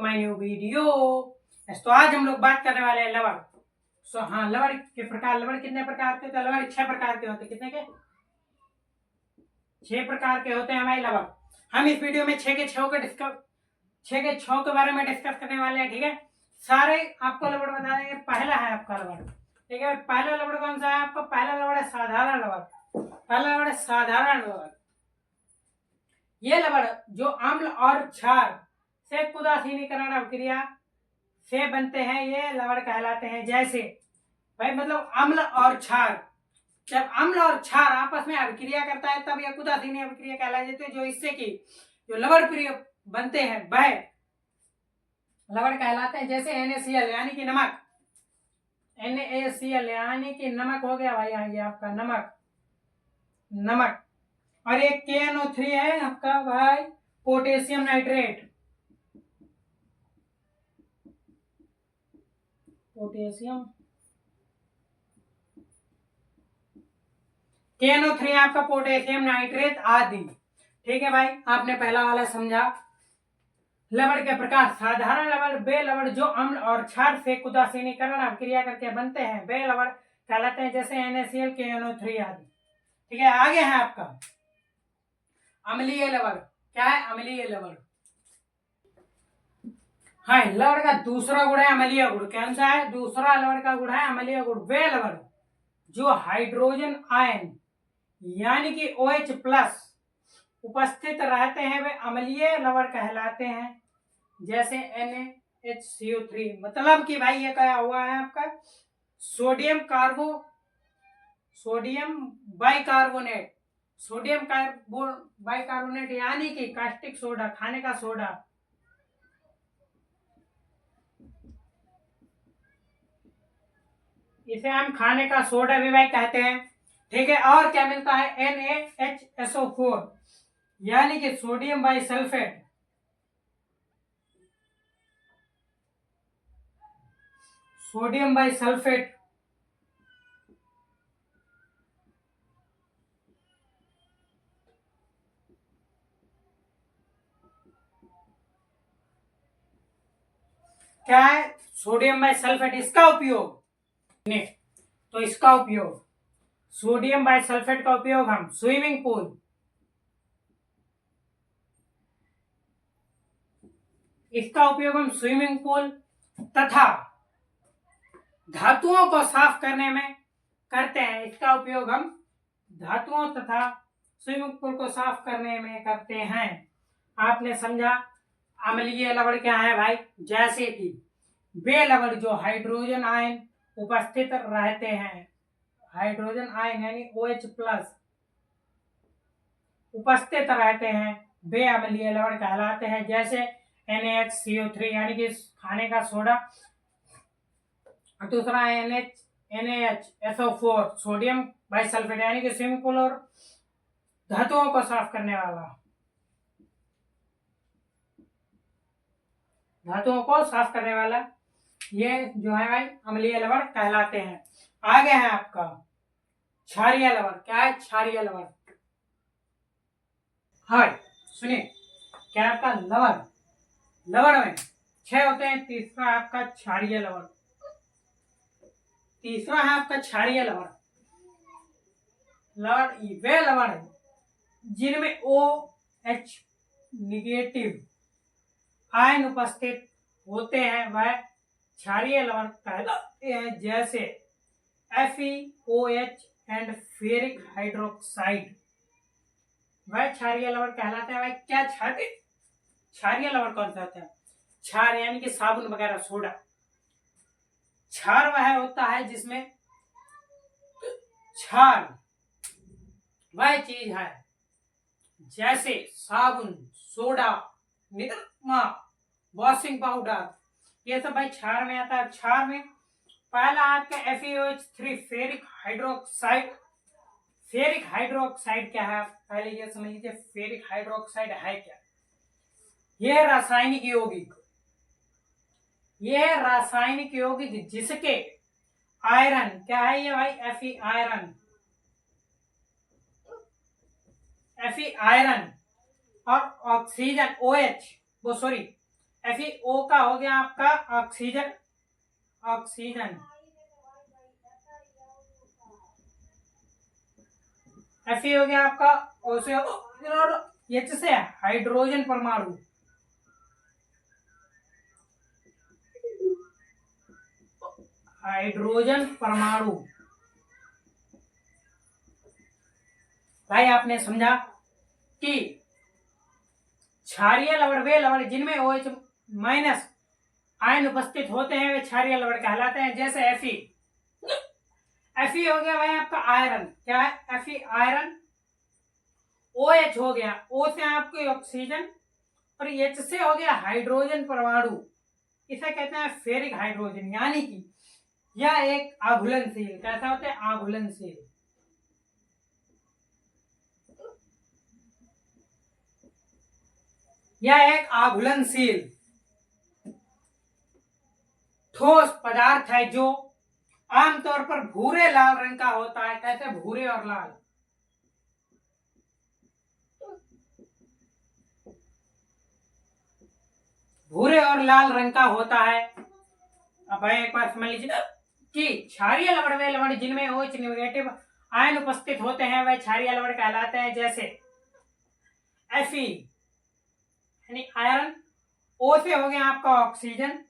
My new video. तो आज हम लोग बात करने वाले हैं लवण। हाँ, लवण के प्रकार। लवण कितने प्रकार के होते हैं? लवण 6 प्रकार के होते हैं। कितने के? 6 प्रकार के होते हैं हमारे लवण। हम इस वीडियो में 6 के 6 के बारे में डिस्कस करने वाले हैं। ठीक है, सारे आपको लवण बता देंगे। पहला है आपका लवण। ठीक है, पहला लवण कौन सा है आपका? पहला लवण है साधारण लवण। पहला लवण है साधारण लवण। ये लवण जो अम्ल और क्षार से उदासीनीकरण अभिक्रिया से बनते हैं, ये लवण कहलाते हैं। जैसे भाई मतलब अम्ल और क्षार, जब अम्ल और क्षार आपस में अभिक्रिया करता है तब यह उदासीनी अभिक्रिया कहलाई जाती है। जो इससे कि जो लवण प्रिय बनते हैं वह लवण कहलाते हैं। जैसे NaCl यानी कि नमक। NaCl यानी कि नमक हो गया भाई, ये आपका नमक। और एक KNO3 है आपका भाई पोटेशियम नाइट्रेट। KNO3 आपका पोटेशियम नाइट्रेट आदि। ठीक है भाई, आपने पहला वाला समझा। लवण के प्रकार। साधारण लवण वे लवण जो अम्ल और क्षार से उदासीनीकरण अभिक्रिया करके बनते हैं, वे लवण कहलाते हैं। जैसे NaCl KNO3 आदि। ठीक है, आगे है आपका अम्लीय लवण। क्या है? अम्लीय लवण। हाँ, लवण का दूसरा गुण है अम्लीय गुण। कौन सा है? दूसरा लवण का गुण है अम्लीय गुण। वे लवण जो हाइड्रोजन आयन यानी कि OH+ उपस्थित रहते हैं वे अम्लीय लवण कहलाते हैं। जैसे NaHCO3। मतलब कि भाई ये क्या हुआ है आपका? सोडियम बाइकार्बोनेट यानी कि कास्टिक सोडा, खाने का सोडा। इसे हम खाने का सोडा भी भाई कहते हैं। ठीक है, और क्या मिलता है? NaHSO4 यानी कि सोडियम बाइसल्फेट। क्या है? Sodium bisulphate. इसका उपयोग सोडियम बाइसल्फेट का उपयोग हम स्विमिंग पूल तथा धातुओं को साफ करने में करते हैं। इसका उपयोग हम धातुओं तथा स्विमिंग पूल को साफ करने में करते हैं। आपने समझा अम्लीय लवण क्या है भाई? जैसे कि वे लवण जो हाइड्रोजन आयन उपस्थित रहते हैं, हाइड्रोजन आयन यानी OH+ उपस्थित रहते हैं, वे अम्लीय लवण कहलाते हैं। जैसे NaHCO3 यानी कि खाने का सोडा। दूसरा NaHSO4 सोडियम बाइसल्फेट यानी कि स्विमिंग पूल और धातुओं को साफ करने वाला, ये जो है भाई अम्लीय लवण कहलाते हैं। आगे है आपका क्षारीय लवण। क्या है? क्षारीय लवण। हाँ सुनिए, क्या आपका लवण में 6 होते हैं। तीसरा है आपका क्षारीय लवण। वे लवण जिनमें OH नेगेटिव आयन उपस्थित होते हैं वह क्षारीय लवण कहलाते हैं। जैसे FeOH एंड फेरिक हाइड्रोक्साइड, वह क्षारीय लवण कहलाते हैं। भाई क्या क्षारीय लवण कौन सा होता है? क्षार यानी कि साबुन वगैरह, सोडा। क्षार वह होता है जिसमें क्षार वह चीज है जैसे साबुन, सोडा, निरमा, वॉशिंग पाउडर, ये सब भाई क्षार में आता है। क्षार में पहला आपका FeOH3 फेरिक हाइड्रोक्साइड क्या है? पहले ये समझ लीजिए फेरिक हाइड्रोक्साइड है क्या। यह रासायनिक यौगिक जिसके आयरन क्या है? ये भाई Fe आयरन और ऑक्सीजन FeO का हो गया आपका ऑक्सीजन, ऑक्सीजन। Fe हो गया आपका ओसे, और H से हाइड्रोजन परमाणु, हाइड्रोजन परमाणु। भाई आपने समझा कि क्षारीय लवण वे लवण जिनमें OH माइनस आयन उपस्थित होते हैं वे क्षारीय लवण कहलाते हैं। जैसे Fe, Fe हो गया भाई आपका आयरन, क्या है Fe आयरन। OH हो गया, O से आपकी ऑक्सीजन, और H से हो गया हाइड्रोजन परमाणु, इसे कहते हैं फेरिक हाइड्रोजन। यानी कि यह एक आघुलनशील, कैसा होता है आघुलनशील। यह एक आघुलनशील ठोस पदार्थ है जो आमतौर पर भूरे लाल रंग का होता है। कैसे भूरे और लाल, भूरे और लाल रंग का होता है। अब भाई एक बार समझ लीजिए कि क्षारीय लवण वे लवण जिनमें OH नेगेटिव आयन उपस्थित होते हैं वह क्षारीय लवण कहलाते हैं। जैसे Fe यानी आयरन, O से हो गया आपका ऑक्सीजन,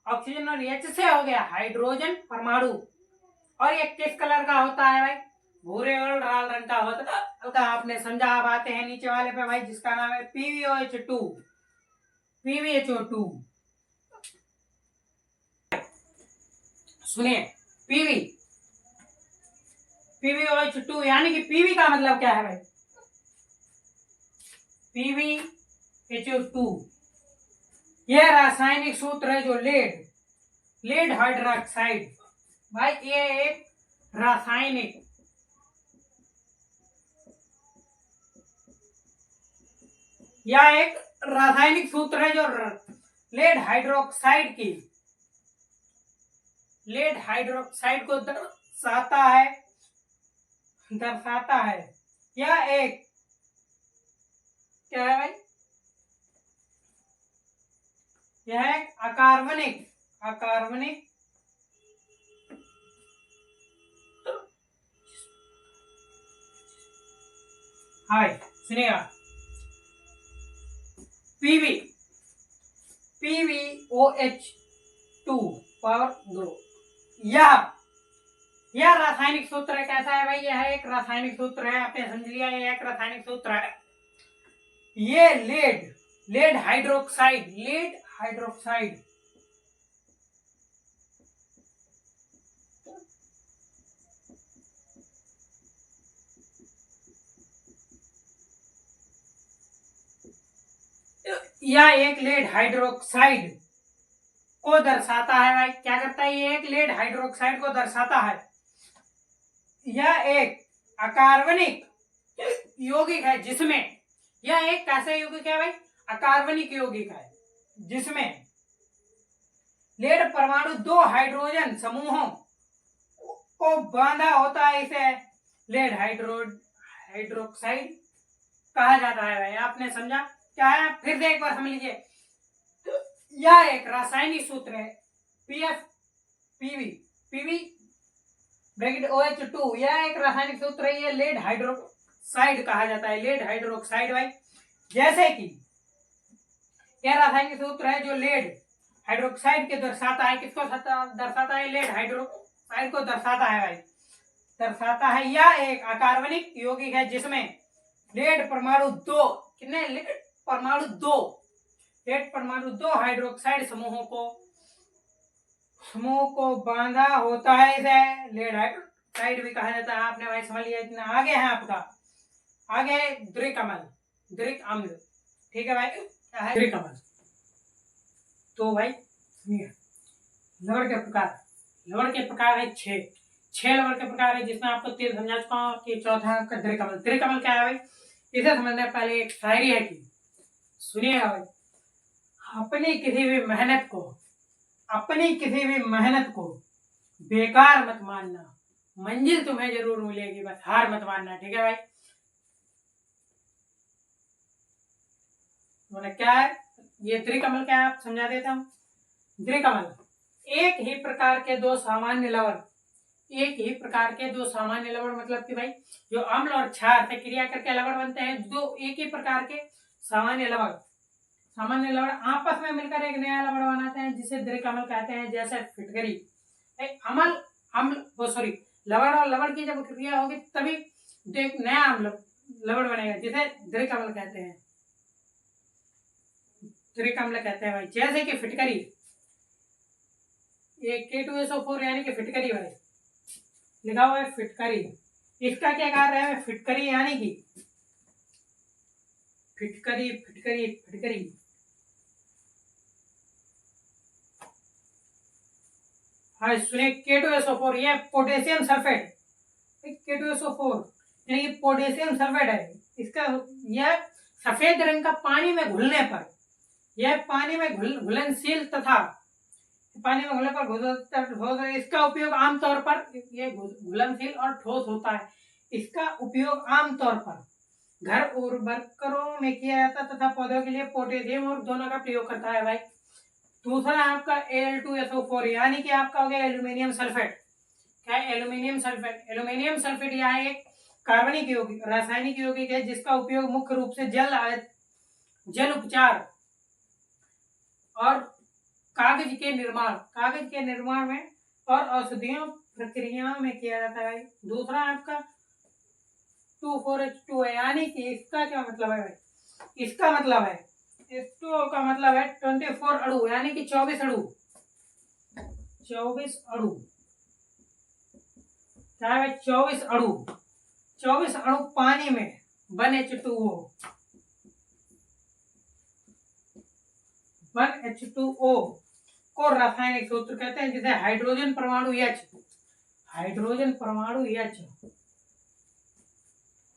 ऑक्सीजन, और H से हो गया हाइड्रोजन परमाणु। और ये किस कलर का होता है भाई, भूरे और लाल रंग का होता है। आपने समझा। अब आते हैं नीचे वाले पे भाई, जिसका नाम है PbOH2, PbHO2। सुनिए, PbOH2 यानी कि PB का मतलब क्या है भाई, PbHO2 यह रासायनिक सूत्र है जो लेड हाइड्रोक्साइड। भाई ये एक रासायनिक सूत्र है जो लेड हाइड्रोक्साइड को दर्शाता है। यह एक क्या है भाई, यह एक अकार्बनिक हाय सुनिएगा, PbOH2 पावर 2। यह रासायनिक सूत्र है। कैसा है भाई, यह एक रासायनिक सूत्र है। आपने समझ लिया, यह एक रासायनिक सूत्र है। ये लेड हाइड्रोक्साइड यह एक लेड हाइड्रोक्साइड को दर्शाता है। भाई क्या करता है, ये एक लेड हाइड्रोक्साइड को दर्शाता है। यह एक अकार्बनिक यौगिक है जिसमें, यह एक कैसा यौगिक है भाई, अकार्बनिक यौगिक है जिसमें लेड परमाणु 2 हाइड्रोजन समूहों को बांधा होता है। इसे लेड हाइड्रोक्साइड कहा जाता है। भाई आपने समझा क्या है, फिर से एक बार समझ लीजिए। यह एक रासायनिक सूत्र है PbOH2, यह एक रासायनिक सूत्र है। ये लेड हाइड्रोक्साइड कहा जाता है, लेड हाइड्रोक्साइड। भाई जैसे कि यह रासायनिक सूत्र है जो लेड हाइड्रोक्साइड के दर्शाता है। किसको दर्शाता है, लेड हाइड्रोक्साइड को दर्शाता है। भाई दर्शाता है, यह एक अकार्बनिक यौगिक है जिसमें लेड परमाणु 2, कितने लेड परमाणु 2 हाइड्रोक्साइड समूह को बांधा होता है। इसे लेड हाइड्रोक्साइड भी कहा जाता है। आपने भाई समझ लिया। इतना आगे है आपका, आगे है द्विक अम्ल। ठीक है भाई, क्या है द्विक अम्ल। तो भाई लवण के प्रकार है 6 लवण के प्रकार है, जिसमें आपको 3 समझा चुका हूं कि चौथा आपका द्विक अम्ल। द्विक अम्ल क्या है भाई, इसे समझने पहले एक शायरी है कि सुनिएगा भाई, अपनी किसी भी मेहनत को बेकार मत मानना, मंजिल तुम्हें जरूर मिलेगी, बस हार मत मानना। ठीक है भाई, मैंने क्या है, ये द्विकमल क्या है आप समझा देता हूँ। द्विकमल एक ही प्रकार के दो सामान्य लवण, एक ही प्रकार के दो सामान्य लवण मतलब कि भाई जो अम्ल और क्षार से क्रिया करके लवण बनते हैं, दो एक ही प्रकार के सामान्य लवण आपस में मिलकर एक नया लवण बनाते हैं जिसे द्विकमल कहते हैं। जैसे फिटकरी, अम्ल अम्ल वो सॉरी लवण और लवण की जब क्रिया होगी तभी एक नया अम्ल लवण बनेगा जिसे द्विकमल कहते हैं, द्विकमल कहते हैं भाई। जैसे कि फिटकरी, ये K2SO4 यानी कि फिटकरी भाई लिखा हुआ है फिटकरी। इसका क्या कार्य है? फिटकरी यानी कि फिटकरी फिटकरी फिटकरी हाँ सुनिए, K2SO4 ये पोटेशियम सल्फेट, K2SO4 यानी कि पोटेशियम सल्फेट है। इसका यह सफेद रंग का पानी में घुलने पर, यह पानी में घुलनशील तथा पानी में घुलने पर ठोस, इसका उपयोग आमतौर पर, ये घुलनशील और ठोस होता है। इसका उपयोग आमतौर पर घर उर्वरकों में किया जाता तथा पौधों के लिए पोटेशियम और दोनों का प्रयोग करता है भाई। दूसरा आपका Al2SO4 यानी कि आपका हो गया एल्यूमिनियम सल्फेट। क्या है? Aluminium sulphate. एल्यूमिनियम सल्फेट यह एक कार्बनिक यौगिक, रासायनिक यौगिक है जिसका उपयोग मुख्य रूप से जल उपचार और कागज के निर्माण में और औषधियों प्रक्रियाओं में किया जाता है। दूसरा आपका 2,4-H2 है यानी कि इसका क्या मतलब है भाई? इसका मतलब है H2O का मतलब है 24 अणु यानी कि 24 अणु, 24 अणु क्या है? 24 अणु, 24 अणु पानी में 1H2O, 1H2O को रासायनिक सूत्र कहते हैं जिसे हाइड्रोजन परमाणु H, हाइड्रोजन परमाणु H,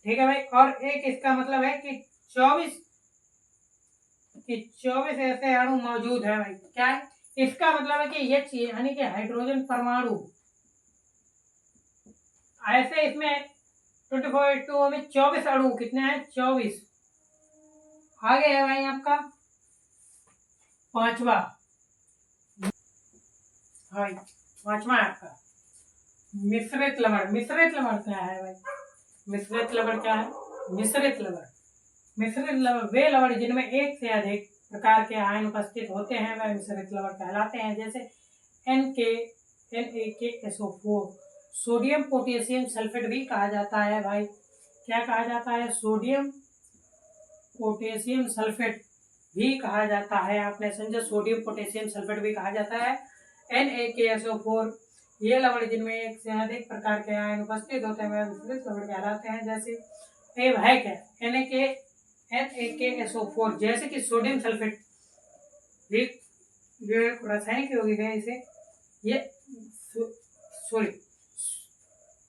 ठीक है भाई। और एक इसका मतलब है कि 24 ऐसे अणु मौजूद है भाई। क्या है? इसका मतलब है कि H यानी कि हाइड्रोजन परमाणु, ऐसे इसमें 24H2O में 24 अणु कितने हैं? 24। आगे है भाई आपका पांचवा, भाई पांचवा है आपका मिश्रित लवण। मिश्रित लवण क्या है भाई? मिश्रित लवण क्या है? मिश्रित लवण वे लवण जिनमें एक से अधिक प्रकार के आयन उपस्थित होते हैं वह मिश्रित लवण कहलाते हैं। जैसे NaKSO4, सोडियम पोटेशियम सल्फेट भी कहा जाता है भाई। क्या कहा जाता है? सोडियम पोटेशियम सल्फेट भी कहा जाता है। आपने समझा, सोडियम पोटेशियम सल्फेट भी कहा जाता है। NaKSO4 ये लवण जिनमें एक से अधिक प्रकार के आयन उपस्थित होते हैं वह मिश्रित लवण कहलाते हैं। जैसे है क्या? NaKSO4 जैसे कि सोडियम सल्फेट, ये रासायनिक यौगिक है। इसे ये सॉरी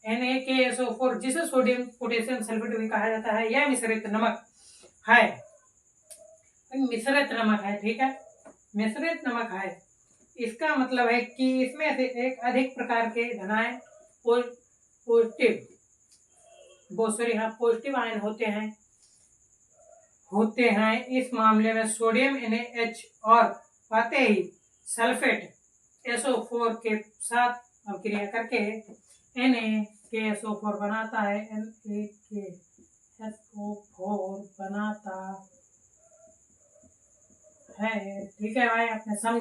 NaKSO4 जिसे सोडियम पोटेशियम सल्फेट भी कहा जाता है, यह मिश्रित नमक है, मिश्रित नमक है, ठीक है, मिश्रित नमक है। इसका मतलब है कि इसमें से एक अधिक प्रकार के धनायन पॉजिटिव आयन होते हैं। इस मामले में सोडियम NaH और पाते ही सल्फेट SO4 के साथ अभिक्रिया करके NaKSO4 बनाता है। NaKSO4 बनाता है, ठीक है भाई। आपने समझ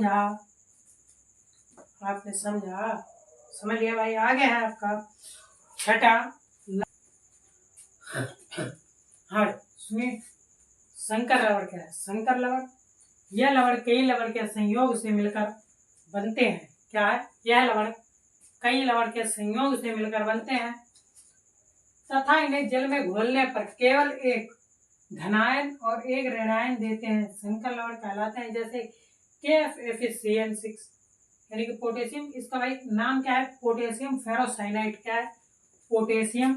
लिया भाई। आगे है आपका छठा, हाँ सुनिए, संकर लवण क्या है? संकर लवण यह लवण कई लवण के संयोग से मिलकर बनते हैं। क्या है? यह लवण कई लवण के संयोग से मिलकर बनते हैं तथा इन्हें जल में घोलने पर केवल एक धनायन और एक ऋणायन देते हैं। संकर लवण कहलाते हैं। जैसे KFFeCN6 यानी कि पोटेशियम, इसका भाई नाम क्या है? Potassium ferrocyanide. क्या है? पोटेशियम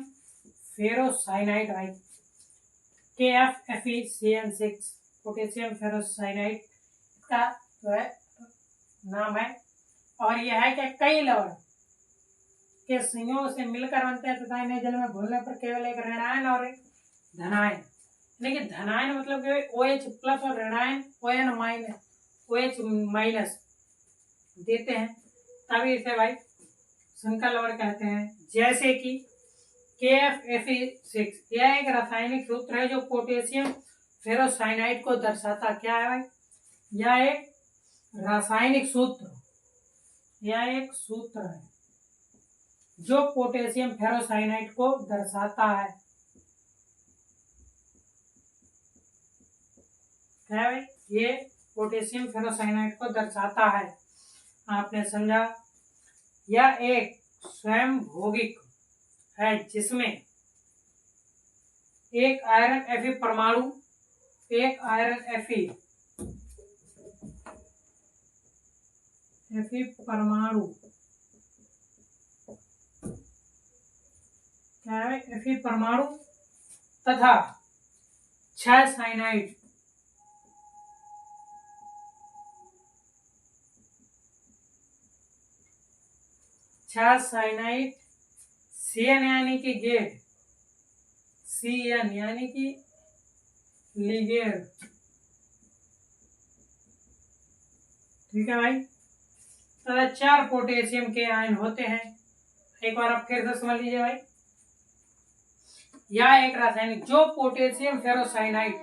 फेरोसाइनाइड भाई, KFFeCN6 पोटेशियम फेरोसाइनाइड का जो है नाम है। और यह है कि कई लवण के संयोग से मिलकर बनते हैं तथा इन्हें जल में घोलने पर केवल एक ऋणायन और एक धनायन यानी कि धनायन मतलब कि OH प्लस और ऋणायन OH माइनस देते हैं, तभी इसे भाई संकर लवण कहते हैं। जैसे कि KFFE6, यह एक रासायनिक सूत्र है जो पोटेशियम फेरोसाइनाइड को दर्शाता। क्या है भाई? यह एक रासायनिक सूत्र, यह एक सूत्र है जो पोटेशियम फेरोसाइनाइड को दर्शाता है। क्या है भाई? ये पोटेशियम फेरोसाइनाइड को दर्शाता है। आपने समझा? यह एक स्वयं भौगिक है जिसमें एक आयरन Fe परमाणु, एक आयरन Fe परमाणु, क्या है? Fe परमाणु तथा 6 साइनाइड, CN यानी कि गेट, CN यानी कि लिगेंड। ठीक है भाई? तो 4 पोटेशियम के आयन होते हैं। एक बार आप फिर से समझ लीजिए भाई, यह एक रासायनिक जो पोटेशियम फेरोसाइनाइड,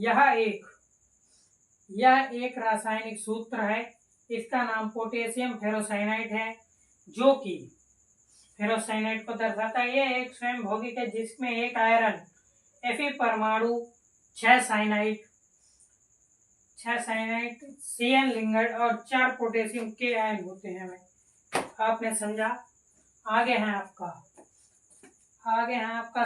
यह एक रासायनिक सूत्र है, इसका नाम पोटेशियम फेरोसाइनाइड है, जो कि फेरोसाइनाइड को दर्शाता है। यह एक स्वयं भौगिक है जिसमें एक आयरन Fe परमाणु, 6 साइनाइड, CN लिगेंड और 4 पोटेशियम के आयन होते हैं भाई। आपने समझा? आगे है आपका